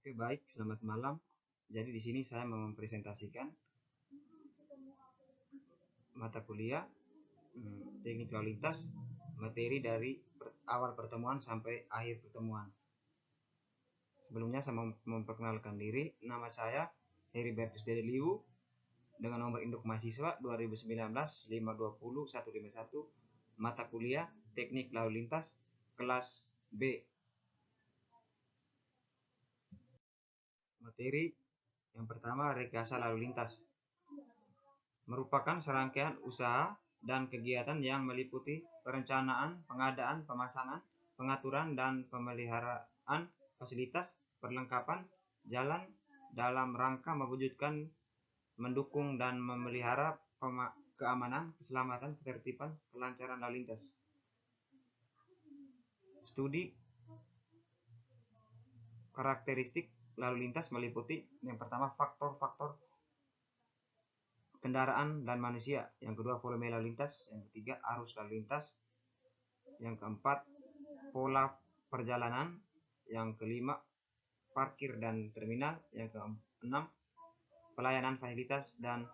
Oke, baik, selamat malam. Jadi di sini saya mau mempresentasikan mata kuliah teknik lalu lintas, materi dari awal pertemuan sampai akhir pertemuan. Sebelumnya saya mau memperkenalkan diri. Nama saya Heribertus Dedeliu dengan nomor induk mahasiswa 2019 520 151, mata kuliah teknik lalu lintas kelas B. Materi yang pertama, rekayasa lalu lintas merupakan serangkaian usaha dan kegiatan yang meliputi perencanaan, pengadaan, pemasangan, pengaturan, dan pemeliharaan fasilitas perlengkapan jalan dalam rangka mewujudkan, mendukung, dan memelihara keamanan, keselamatan, ketertiban, kelancaran lalu lintas. Studi karakteristik lalu lintas meliputi yang pertama, faktor-faktor kendaraan dan manusia, yang kedua volume lalu lintas, yang ketiga arus lalu lintas, yang keempat pola perjalanan, yang kelima parkir dan terminal, yang keenam pelayanan fasilitas dan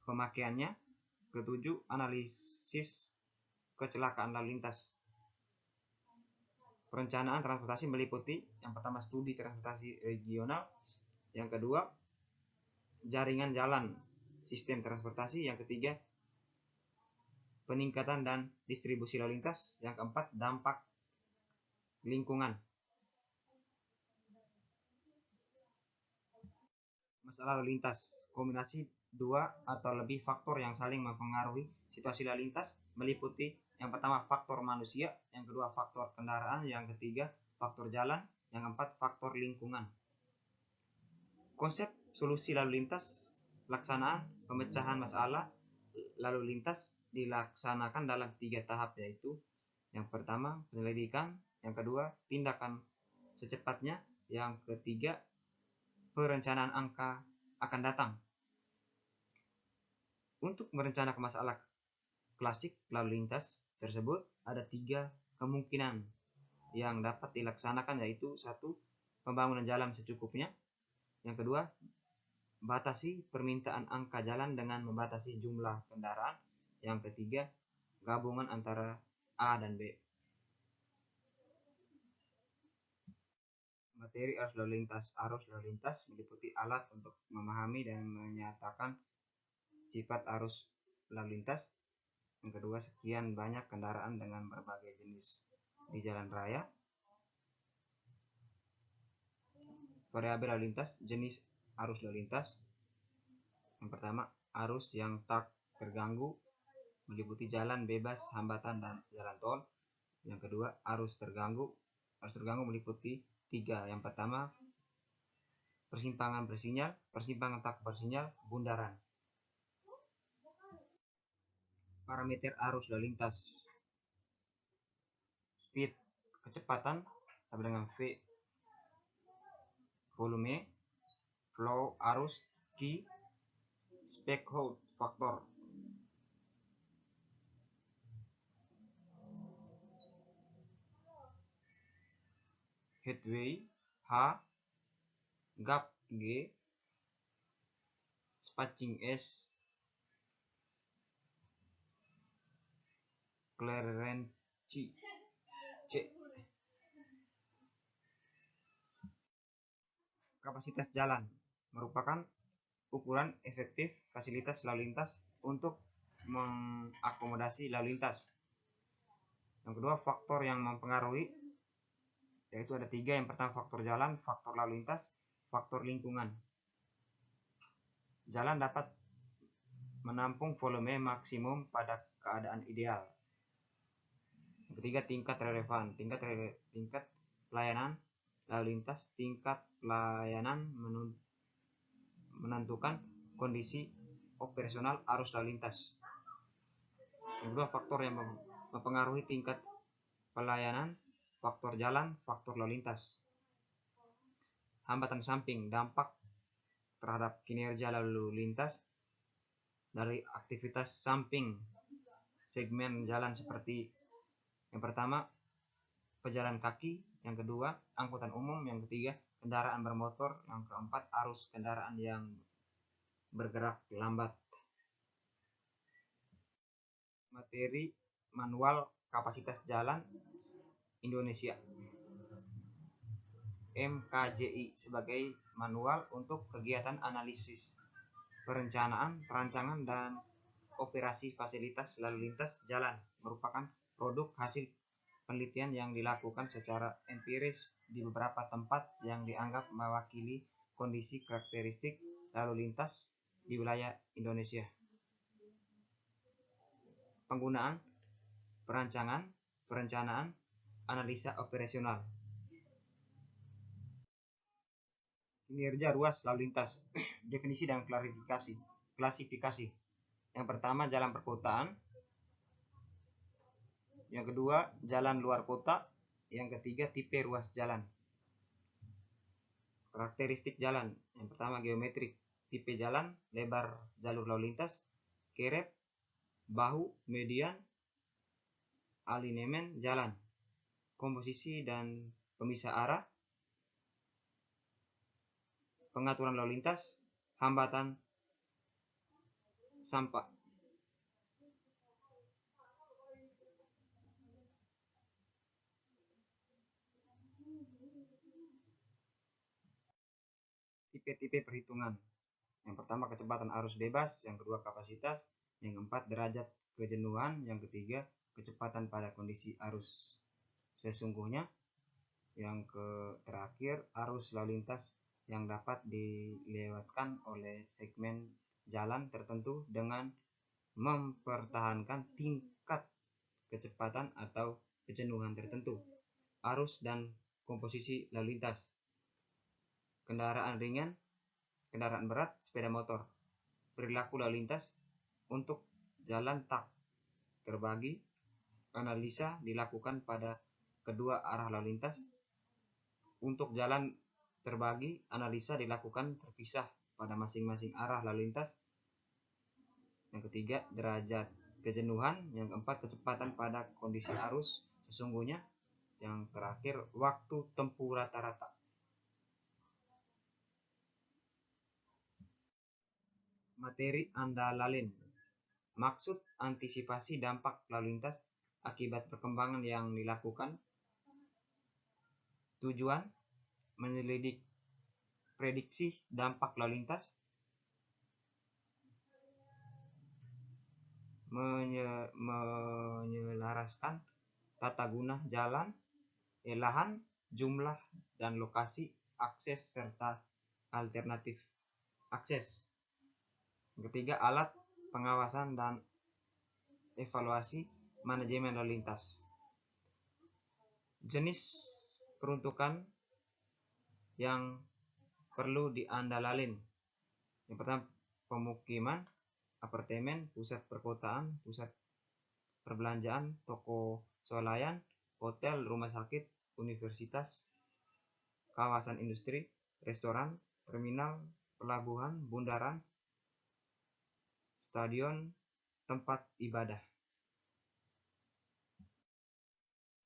pemakaiannya, ketujuh analisis kecelakaan lalu lintas. Perencanaan transportasi meliputi yang pertama studi transportasi regional, yang kedua jaringan jalan sistem transportasi, yang ketiga peningkatan dan distribusi lalu lintas, yang keempat dampak lingkungan. Masalah lalu lintas, kombinasi dua atau lebih faktor yang saling mempengaruhi situasi lalu lintas meliputi yang pertama faktor manusia, yang kedua faktor kendaraan, yang ketiga faktor jalan, yang keempat faktor lingkungan. Konsep solusi lalu lintas, pelaksanaan pemecahan masalah lalu lintas dilaksanakan dalam 3 tahap, yaitu yang pertama penyelidikan, yang kedua tindakan secepatnya, yang ketiga perencanaan angka akan datang. Untuk merencanakan masalah klasik lalu lintas tersebut ada 3 kemungkinan yang dapat dilaksanakan, yaitu satu, pembangunan jalan secukupnya, yang kedua batasi permintaan angka jalan dengan membatasi jumlah kendaraan, yang ketiga gabungan antara A dan B. Materi arus lalu lintas. Arus lalu lintas meliputi alat untuk memahami dan menyatakan sifat arus lalu lintas. Yang kedua, sekian banyak kendaraan dengan berbagai jenis di jalan raya. Variabel lalu lintas, jenis arus lalu lintas. Yang pertama, arus yang tak terganggu meliputi jalan bebas hambatan dan jalan tol. Yang kedua, arus terganggu. Arus terganggu meliputi 3. Yang pertama, persimpangan bersinyal, persimpangan tak bersinyal, bundaran. Parameter arus lalu lintas. Speed, kecepatan sama dengan V. Volume, flow, arus, Q. Spek hold, faktor. Headway, H. Gap, G. Spacing, S. Clearance, C. Kapasitas jalan merupakan ukuran efektif fasilitas lalu lintas untuk mengakomodasi lalu lintas. Yang kedua, faktor yang mempengaruhi, yaitu ada 3. Yang pertama faktor jalan, faktor lalu lintas, faktor lingkungan. Jalan dapat menampung volume maksimum pada keadaan ideal. Yang ketiga, tingkat relevan, tingkat pelayanan lalu lintas. Tingkat pelayanan menentukan kondisi operasional arus lalu lintas. Yang kedua, faktor yang mempengaruhi tingkat pelayanan, faktor jalan, faktor lalu lintas. Hambatan samping, dampak terhadap kinerja lalu lintas dari aktivitas samping segmen jalan seperti yang pertama pejalan kaki, yang kedua angkutan umum, yang ketiga kendaraan bermotor, yang keempat arus kendaraan yang bergerak lambat. Materi manual kapasitas jalan Indonesia MKJI sebagai manual untuk kegiatan analisis, perencanaan, perancangan, dan operasi fasilitas lalu lintas jalan merupakan produk hasil penelitian yang dilakukan secara empiris di beberapa tempat yang dianggap mewakili kondisi karakteristik lalu lintas di wilayah Indonesia. Penggunaan, perancangan, perencanaan, analisa operasional. Kinerja ruas lalu lintas. Definisi dan klasifikasi. Yang pertama jalan perkotaan, yang kedua jalan luar kota, yang ketiga tipe ruas jalan. Karakteristik jalan. Yang pertama geometrik, tipe jalan, lebar jalur lalu lintas, kerep, bahu, median, alinemen jalan, komposisi dan pemisah arah, pengaturan lalu lintas, hambatan, sampah. Tipe-tipe perhitungan. Yang pertama kecepatan arus bebas, yang kedua kapasitas, yang keempat derajat kejenuhan, yang ketiga kecepatan pada kondisi arus sesungguhnya, yang terakhir arus lalu lintas yang dapat dilewatkan oleh segmen jalan tertentu dengan mempertahankan tingkat kecepatan atau kejenuhan tertentu. Arus dan komposisi lalu lintas. Kendaraan ringan, kendaraan berat, sepeda motor. Perilaku lalu lintas untuk jalan tak terbagi. Analisa dilakukan pada kedua arah lalu lintas. Untuk jalan terbagi, analisa dilakukan terpisah pada masing-masing arah lalu lintas. Yang ketiga, derajat kejenuhan. Yang keempat, kecepatan pada kondisi arus sesungguhnya. Yang terakhir, waktu tempuh rata-rata. Materi andalain. Maksud antisipasi dampak lalu lintas akibat perkembangan yang dilakukan. Tujuan menyelidik prediksi dampak lalu lintas, menyelaraskan tata guna jalan, lahan, jumlah dan lokasi akses serta alternatif akses. Ketiga, alat pengawasan dan evaluasi manajemen lalu lintas. Jenis peruntukan yang perlu diandalin. Yang pertama pemukiman, apartemen, pusat perkotaan, pusat perbelanjaan, toko swalayan, hotel, rumah sakit, universitas, kawasan industri, restoran, terminal, pelabuhan, bundaran, stadion, tempat ibadah.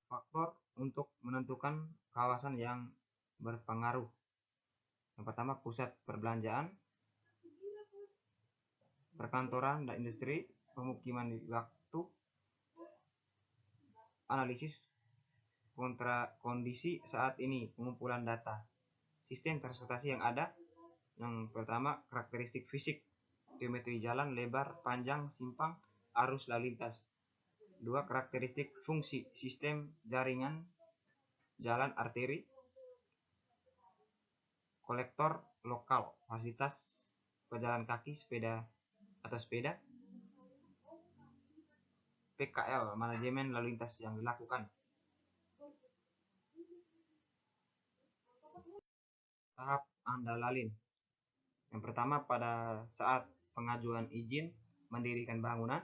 Faktor untuk menentukan kawasan yang berpengaruh. Yang pertama pusat perbelanjaan, perkantoran dan industri, pemukiman di waktu, analisis kondisi saat ini, pengumpulan data, sistem transportasi yang ada. Yang pertama karakteristik fisik, geometri jalan, lebar, panjang, simpang, arus lalu lintas. Dua, karakteristik fungsi, sistem jaringan jalan arteri, kolektor lokal, fasilitas pejalan kaki, sepeda atau sepeda, PKL, manajemen lalu lintas yang dilakukan. Tahap andalain. Yang pertama pada saat pengajuan izin mendirikan bangunan.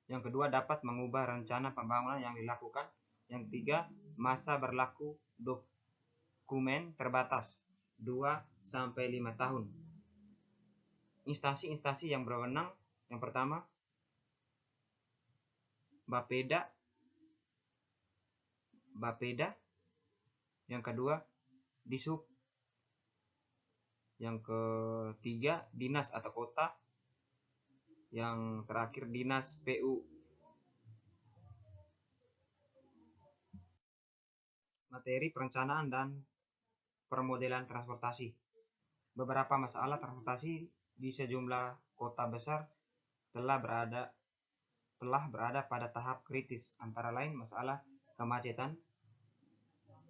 Yang kedua dapat mengubah rencana pembangunan yang dilakukan. Yang ketiga masa berlaku dokumen terbatas 2-5 tahun. Instansi-instansi yang berwenang. Yang pertama Bapeda, Bapeda, yang kedua Disub, yang ketiga dinas atau kota, yang terakhir dinas PU. Materi perencanaan dan permodelan transportasi. Beberapa masalah transportasi di sejumlah kota besar telah berada pada tahap kritis, antara lain masalah kemacetan,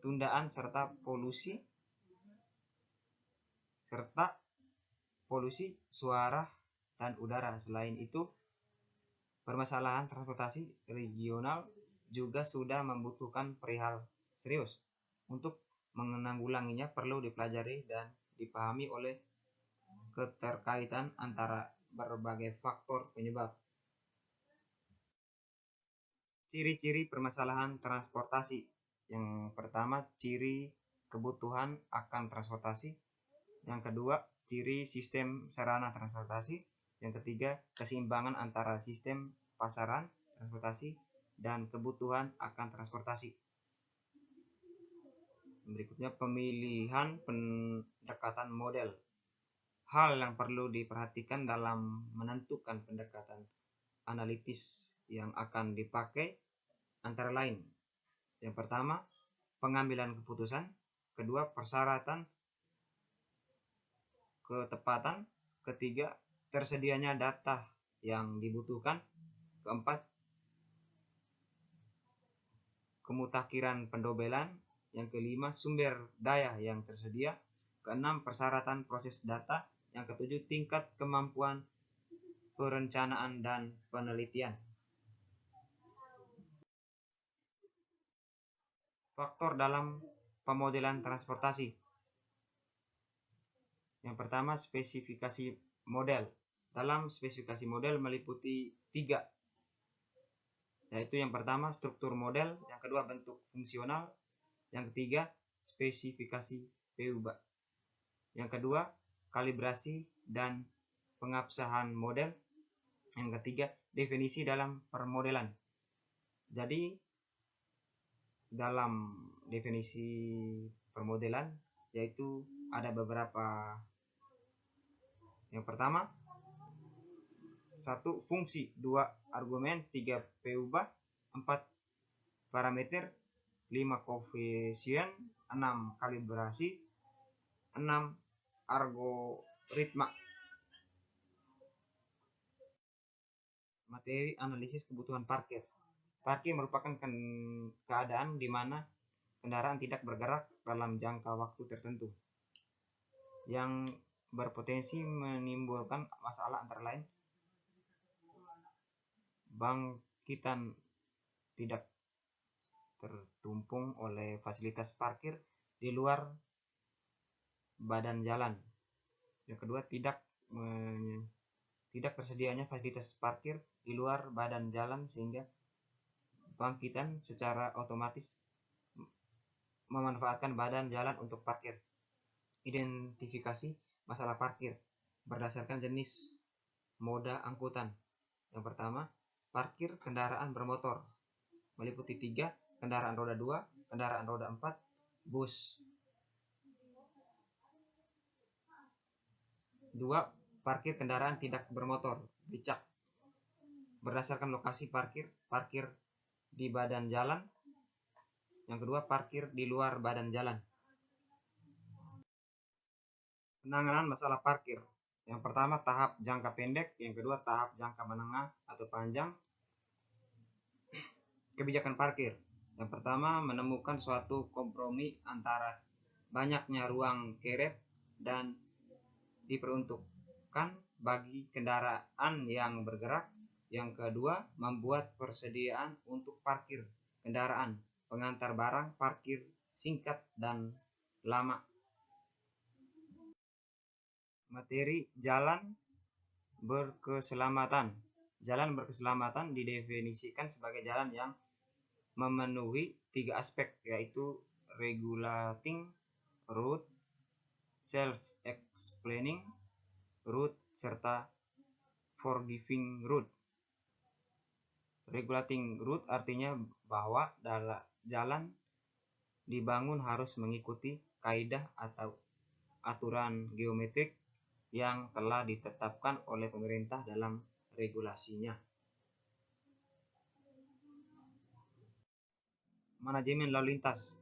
tundaan serta polusi suara dan udara. Selain itu, permasalahan transportasi regional juga sudah membutuhkan perihal serius. Untuk menanggulanginya perlu dipelajari dan dipahami oleh keterkaitan antara berbagai faktor penyebab. Ciri-ciri permasalahan transportasi. Yang pertama, ciri kebutuhan akan transportasi. Yang kedua, ciri sistem sarana transportasi. Yang ketiga, keseimbangan antara sistem pasaran transportasi dan kebutuhan akan transportasi. Berikutnya, pemilihan pendekatan model. Hal yang perlu diperhatikan dalam menentukan pendekatan analitis yang akan dipakai antara lain: yang pertama, pengambilan keputusan; kedua, persyaratan ketepatan; ketiga, tersedianya data yang dibutuhkan; keempat, kemutakhiran pendobelan; yang kelima, sumber daya yang tersedia; keenam, persyaratan proses data; yang ketujuh, tingkat kemampuan perencanaan dan penelitian. Faktor dalam pemodelan transportasi. Yang pertama, spesifikasi model. Dalam spesifikasi model meliputi 3, yaitu yang pertama struktur model, yang kedua bentuk fungsional, yang ketiga spesifikasi PU-BA. Yang kedua, kalibrasi dan pengabsahan model. Yang ketiga, definisi dalam permodelan. Jadi dalam definisi permodelan yaitu ada beberapa. Yang pertama, 1 fungsi, 2 argumen, 3 PU-BA, 4 parameter, 5 koefisien, 6 kalibrasi, 6 algoritma. Materi analisis kebutuhan parkir. Parkir merupakan keadaan di mana kendaraan tidak bergerak dalam jangka waktu tertentu, yang berpotensi menimbulkan masalah antara lain bangkitan tidak tertumpung oleh fasilitas parkir di luar badan jalan. Yang kedua, tidak tersedianya fasilitas parkir di luar badan jalan sehingga bangkitan secara otomatis memanfaatkan badan jalan untuk parkir. Identifikasi masalah parkir berdasarkan jenis moda angkutan. Yang pertama, parkir kendaraan bermotor meliputi 3, kendaraan roda 2, kendaraan roda 4, bus. 2, parkir kendaraan tidak bermotor, becak. Berdasarkan lokasi parkir di badan jalan. Yang kedua, parkir di luar badan jalan. Penanganan masalah parkir. Yang pertama, tahap jangka pendek. Yang kedua, tahap jangka menengah atau panjang. Kebijakan parkir. Yang pertama, menemukan suatu kompromi antara banyaknya ruang kerep dan diperuntukkan bagi kendaraan yang bergerak. Yang kedua, membuat persediaan untuk parkir kendaraan, pengantar barang, parkir singkat dan lama. Materi jalan berkeselamatan. Jalan berkeselamatan didefinisikan sebagai jalan yang memenuhi 3 aspek, yaitu regulating route, self-explaining route, serta forgiving route. Regulating route artinya bahwa jalan dibangun harus mengikuti kaidah atau aturan geometrik yang telah ditetapkan oleh pemerintah dalam regulasinya. Manajemen lalu lintas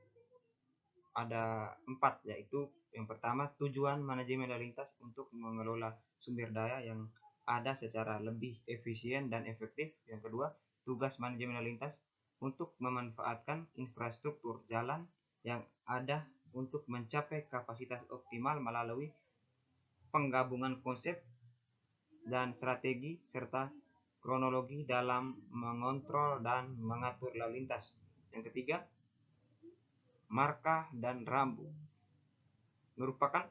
ada 4, yaitu yang pertama, tujuan manajemen lalu lintas untuk mengelola sumber daya yang ada secara lebih efisien dan efektif. Yang kedua, tugas manajemen lalu lintas untuk memanfaatkan infrastruktur jalan yang ada untuk mencapai kapasitas optimal melalui penggabungan konsep dan strategi serta kronologi dalam mengontrol dan mengatur lalu lintas. Yang ketiga, marka dan rambu merupakan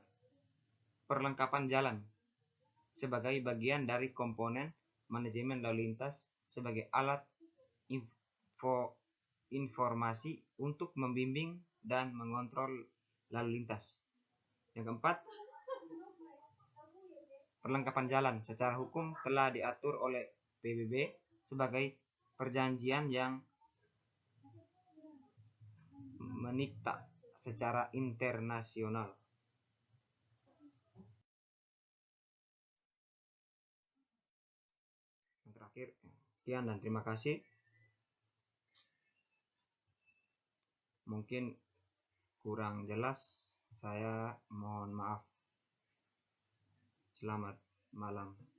perlengkapan jalan sebagai bagian dari komponen manajemen lalu lintas sebagai alat informasi untuk membimbing dan mengontrol lalu lintas. Yang keempat, perlengkapan jalan secara hukum telah diatur oleh PBB sebagai perjanjian yang menikah secara internasional. Yang terakhir, sekian dan terima kasih. Mungkin kurang jelas, saya mohon maaf. Selamat malam.